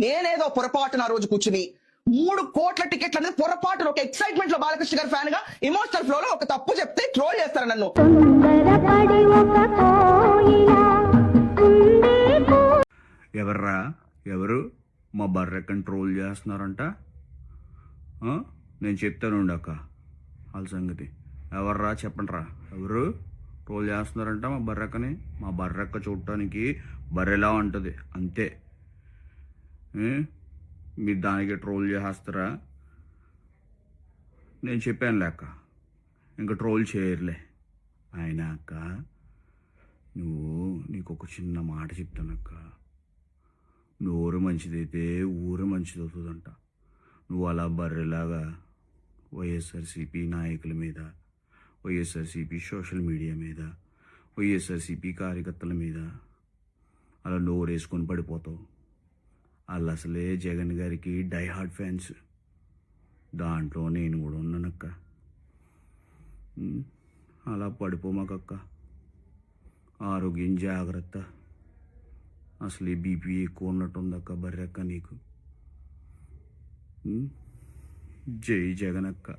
నేనేదో పొరపాటున ఆ రోజు కూర్చుని 3 కోట్ల టికెట్లు అనేది పొరపాటున ఒక ఎక్సైట్మెంట్ లో బాలకృష్ణ గారి ఫ్యాన్ గా ఎమోషనల్ ఫ్లో లో ఒక తప్పు చెప్తే ట్రోల్ చేస్తారు నన్ను. ఎవర్రా ఎవరు మా బర్రెక్కని ట్రోల్ చేస్తున్నారంట? నేను చెప్తాను అక్క వాళ్ళ సంగతి. ఎవర్రా చెప్పండిరా, ఎవరు ట్రోల్ చేస్తున్నారంట మా బర్రెక్కని? మా బర్రెక్క చూడటానికి బర్రెలా ఉంటుంది అంతే. మీరు దానికి ట్రోల్ చేస్తారా? నేను చెప్పాను లేక ఇంకా ట్రోల్ చేయరులే. ఆయన అక్క నీకు ఒక చిన్న మాట చెప్తానక్క, నోరు మంచిదైతే ఊరు మంచిదవుతుందంట. నువ్వు అలా బర్రెలాగా వైఎస్ఆర్సీపీ నాయకుల మీద, వైఎస్ఆర్సీపీ సోషల్ మీడియా మీద, వైఎస్ఆర్సీపీ కార్యకర్తల మీద అలా నోరేసుకొని పడిపోతావు. వాళ్ళు అసలే జగన్ గారికి డై హార్డ్ ఫ్యాన్స్. దాంట్లో నేను కూడా ఉన్నానక్క. అలా పడిపోమాకక్క, ఆరోగ్యం జాగ్రత్త. అసలే బీపీ ఎక్కువ ఉన్నట్టుందక్క బర్రెక్క నీకు. జై జగన్ అక్క.